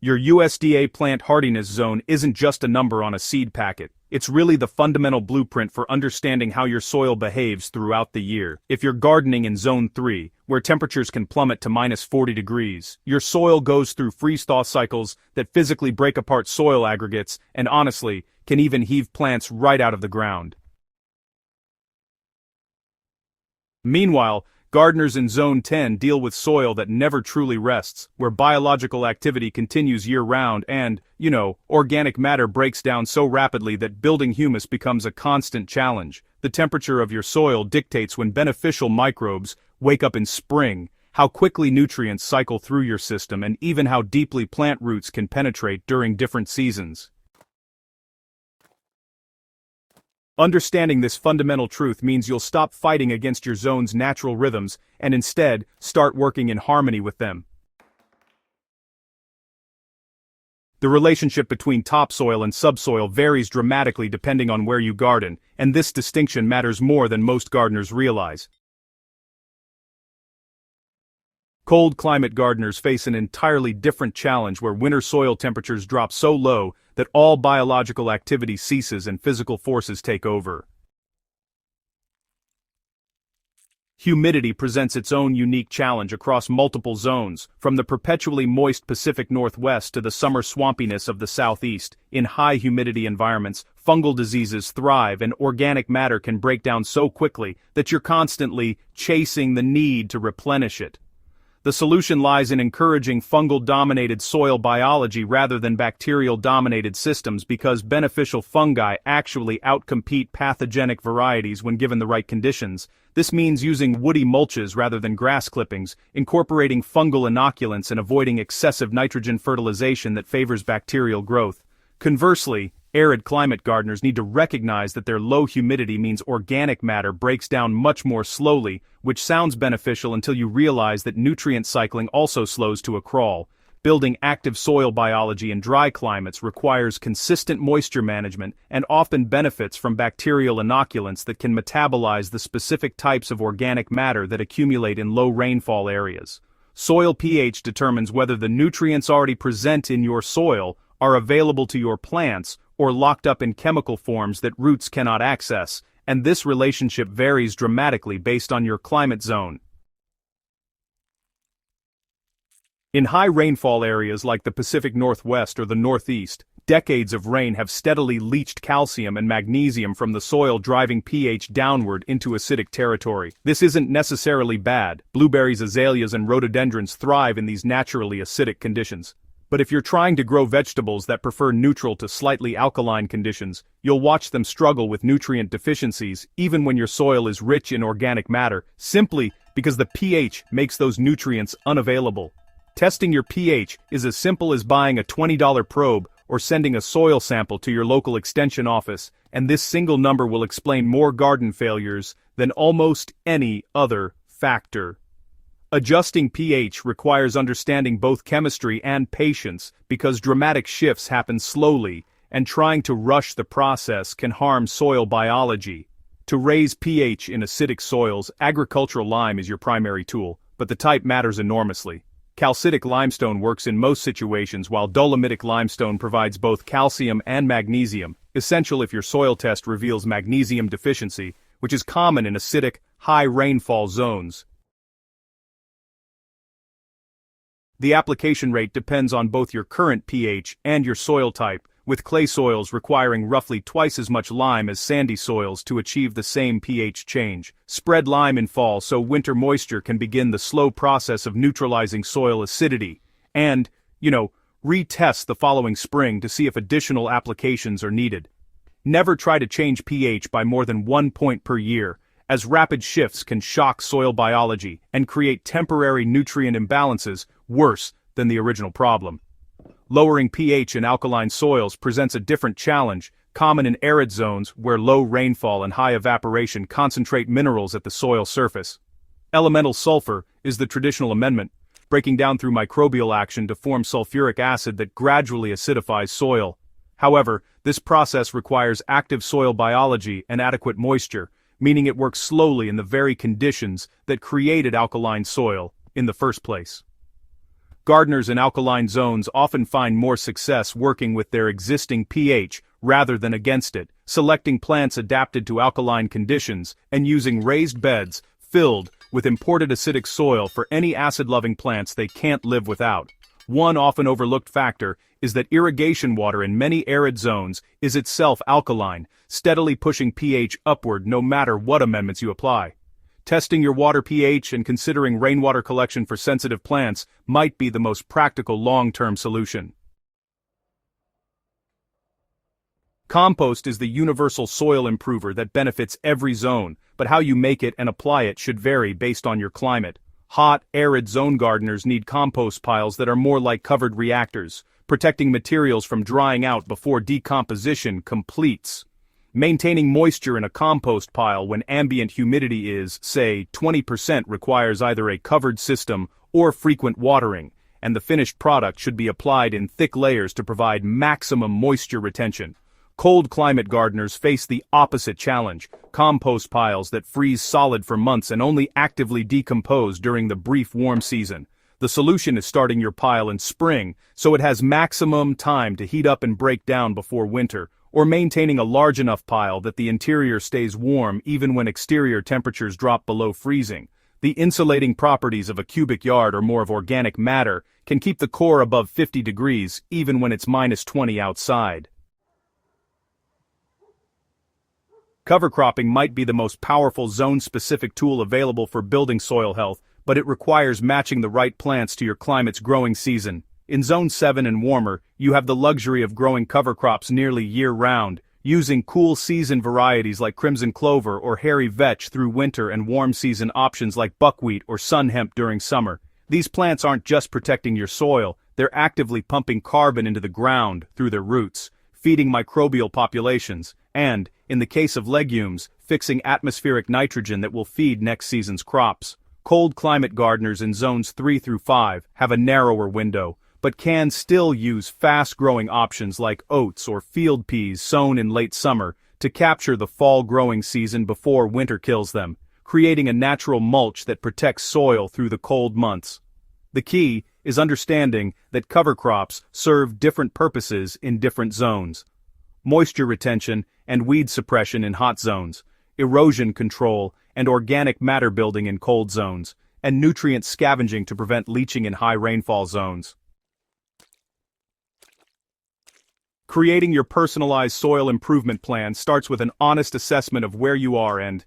Your USDA plant hardiness zone isn't just a number on a seed packet. It's really the fundamental blueprint for understanding how your soil behaves throughout the year. If you're gardening in Zone 3, where temperatures can plummet to -40 degrees, your soil goes through freeze-thaw cycles that physically break apart soil aggregates and honestly, can even heave plants right out of the ground. Meanwhile, gardeners in Zone 10 deal with soil that never truly rests, where biological activity continues year-round and, organic matter breaks down so rapidly that building humus becomes a constant challenge. The temperature of your soil dictates when beneficial microbes wake up in spring, how quickly nutrients cycle through your system, and even how deeply plant roots can penetrate during different seasons. Understanding this fundamental truth means you'll stop fighting against your zone's natural rhythms and instead start working in harmony with them. The relationship between topsoil and subsoil varies dramatically depending on where you garden, and this distinction matters more than most gardeners realize. Cold climate gardeners face an entirely different challenge where winter soil temperatures drop so low that all biological activity ceases and physical forces take over. Humidity presents its own unique challenge across multiple zones, from the perpetually moist Pacific Northwest to the summer swampiness of the Southeast. In high humidity environments, fungal diseases thrive and organic matter can break down so quickly that you're constantly chasing the need to replenish it. The solution lies in encouraging fungal-dominated soil biology rather than bacterial-dominated systems because beneficial fungi actually outcompete pathogenic varieties when given the right conditions. This means using woody mulches rather than grass clippings, incorporating fungal inoculants and avoiding excessive nitrogen fertilization that favors bacterial growth. Conversely, arid climate gardeners need to recognize that their low humidity means organic matter breaks down much more slowly, which sounds beneficial until you realize that nutrient cycling also slows to a crawl. Building active soil biology in dry climates requires consistent moisture management and often benefits from bacterial inoculants that can metabolize the specific types of organic matter that accumulate in low rainfall areas. Soil pH determines whether the nutrients already present in your soil are available to your plants or locked up in chemical forms that roots cannot access, and this relationship varies dramatically based on your climate zone. In high rainfall areas like the Pacific Northwest or the Northeast, decades of rain have steadily leached calcium and magnesium from the soil, driving pH downward into acidic territory. This isn't necessarily bad. Blueberries, azaleas, and rhododendrons thrive in these naturally acidic conditions. But if you're trying to grow vegetables that prefer neutral to slightly alkaline conditions, you'll watch them struggle with nutrient deficiencies even when your soil is rich in organic matter, simply because the pH makes those nutrients unavailable. Testing your pH is as simple as buying a $20 probe or sending a soil sample to your local extension office, and this single number will explain more garden failures than almost any other factor. Adjusting pH requires understanding both chemistry and patience because dramatic shifts happen slowly, and trying to rush the process can harm soil biology. To raise pH in acidic soils, agricultural lime is your primary tool, but the type matters enormously. Calcitic limestone works in most situations, while dolomitic limestone provides both calcium and magnesium, essential if your soil test reveals magnesium deficiency, which is common in acidic, high rainfall zones. The application rate depends on both your current pH and your soil type, with clay soils requiring roughly twice as much lime as sandy soils to achieve the same pH change. Spread lime in fall so winter moisture can begin the slow process of neutralizing soil acidity. And, retest the following spring to see if additional applications are needed. Never try to change pH by more than 1 point per year, as rapid shifts can shock soil biology and create temporary nutrient imbalances worse than the original problem. Lowering pH in alkaline soils presents a different challenge, common in arid zones where low rainfall and high evaporation concentrate minerals at the soil surface. Elemental sulfur is the traditional amendment, breaking down through microbial action to form sulfuric acid that gradually acidifies soil. However, this process requires active soil biology and adequate moisture, meaning it works slowly in the very conditions that created alkaline soil in the first place. gardeners in alkaline zones often find more success working with their existing pH rather than against it, selecting plants adapted to alkaline conditions and using raised beds filled with imported acidic soil for any acid-loving plants they can't live without. One often overlooked factor is that irrigation water in many arid zones is itself alkaline, steadily pushing pH upward no matter what amendments you apply. Testing your water pH and considering rainwater collection for sensitive plants might be the most practical long-term solution. Compost is the universal soil improver that benefits every zone, but how you make it and apply it should vary based on your climate. Hot, arid zone gardeners need compost piles that are more like covered reactors, protecting materials from drying out before decomposition completes. Maintaining moisture in a compost pile when ambient humidity is, say, 20% requires either a covered system or frequent watering, and the finished product should be applied in thick layers to provide maximum moisture retention. Cold climate gardeners face the opposite challenge: compost piles that freeze solid for months and only actively decompose during the brief warm season. The solution is starting your pile in spring so it has maximum time to heat up and break down before winter, or maintaining a large enough pile that the interior stays warm even when exterior temperatures drop below freezing. The insulating properties of a cubic yard or more of organic matter can keep the core above 50 degrees even when it's -20 outside. Cover cropping might be the most powerful zone-specific tool available for building soil health, but it requires matching the right plants to your climate's growing season. In Zone 7 and warmer, you have the luxury of growing cover crops nearly year-round, using cool season varieties like crimson clover or hairy vetch through winter and warm season options like buckwheat or sun hemp during summer. These plants aren't just protecting your soil, they're actively pumping carbon into the ground through their roots, feeding microbial populations, and, in the case of legumes, fixing atmospheric nitrogen that will feed next season's crops. Cold climate gardeners in zones 3 through 5 have a narrower window, but can still use fast-growing options like oats or field peas sown in late summer to capture the fall growing season before winter kills them, creating a natural mulch that protects soil through the cold months. The key is understanding that cover crops serve different purposes in different zones: moisture retention and weed suppression in hot zones, erosion control and organic matter building in cold zones, and nutrient scavenging to prevent leaching in high rainfall zones. Creating your personalized soil improvement plan starts with an honest assessment of where you are and,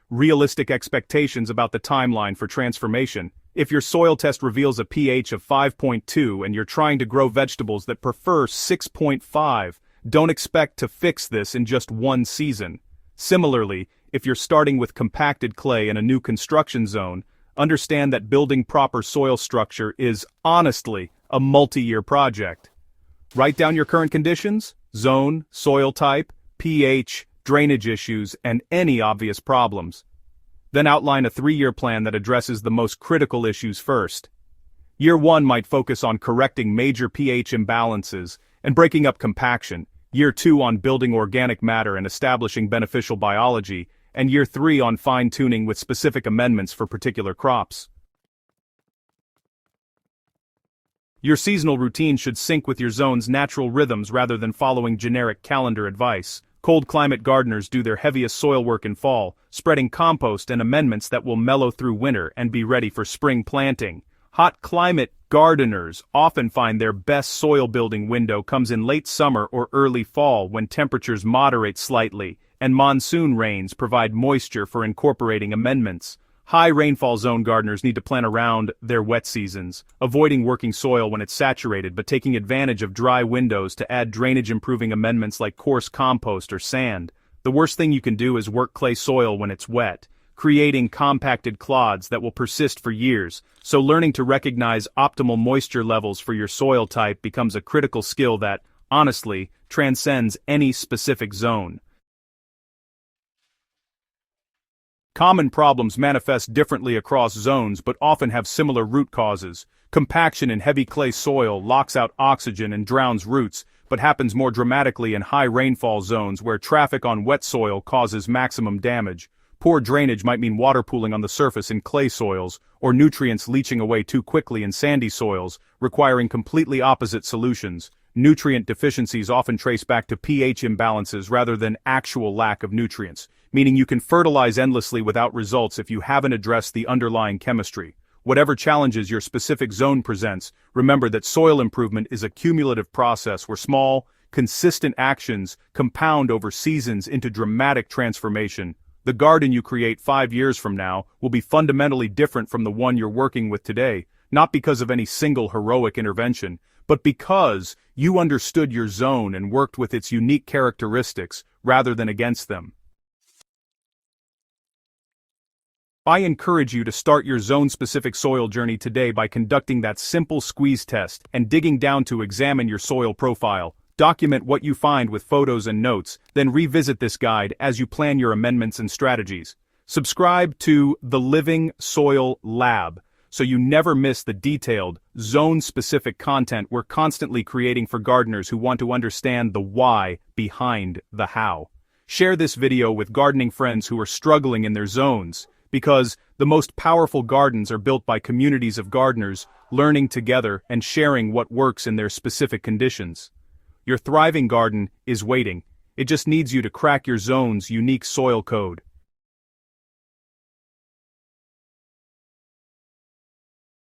realistic expectations about the timeline for transformation. If your soil test reveals a pH of 5.2 and you're trying to grow vegetables that prefer 6.5, don't expect to fix this in just one season. Similarly, if you're starting with compacted clay in a new construction zone, understand that building proper soil structure is, honestly, a multi-year project. Write down your current conditions, zone, soil type, pH, drainage issues, and any obvious problems. Then outline a 3-year plan that addresses the most critical issues first. Year 1 might focus on correcting major pH imbalances and breaking up compaction, Year 2 on building organic matter and establishing beneficial biology, and Year 3 on fine-tuning with specific amendments for particular crops. Your seasonal routine should sync with your zone's natural rhythms rather than following generic calendar advice. Cold climate gardeners do their heaviest soil work in fall, spreading compost and amendments that will mellow through winter and be ready for spring planting. Hot climate gardeners often find their best soil building window comes in late summer or early fall when temperatures moderate slightly, and monsoon rains provide moisture for incorporating amendments. High rainfall zone gardeners need to plan around their wet seasons, avoiding working soil when it's saturated but taking advantage of dry windows to add drainage improving amendments like coarse compost or sand. The worst thing you can do is work clay soil when it's wet, creating compacted clods that will persist for years, so learning to recognize optimal moisture levels for your soil type becomes a critical skill that, honestly, transcends any specific zone. Common problems manifest differently across zones but often have similar root causes. Compaction in heavy clay soil locks out oxygen and drowns roots, but happens more dramatically in high rainfall zones where traffic on wet soil causes maximum damage. Poor drainage might mean water pooling on the surface in clay soils, or nutrients leaching away too quickly in sandy soils, requiring completely opposite solutions. Nutrient deficiencies often trace back to pH imbalances rather than actual lack of nutrients, meaning you can fertilize endlessly without results if you haven't addressed the underlying chemistry. Whatever challenges your specific zone presents, remember that soil improvement is a cumulative process where small, consistent actions compound over seasons into dramatic transformation. The garden you create 5 years from now will be fundamentally different from the one you're working with today, not because of any single heroic intervention, but because you understood your zone and worked with its unique characteristics rather than against them. I encourage you to start your zone-specific soil journey today by conducting that simple squeeze test and digging down to examine your soil profile. Document what you find with photos and notes, then revisit this guide as you plan your amendments and strategies. Subscribe to the Living Soil Lab so you never miss the detailed, zone-specific content we're constantly creating for gardeners who want to understand the why behind the how. Share this video with gardening friends who are struggling in their zones, because the most powerful gardens are built by communities of gardeners learning together and sharing what works in their specific conditions. Your thriving garden is waiting. It just needs you to crack your zone's unique soil code.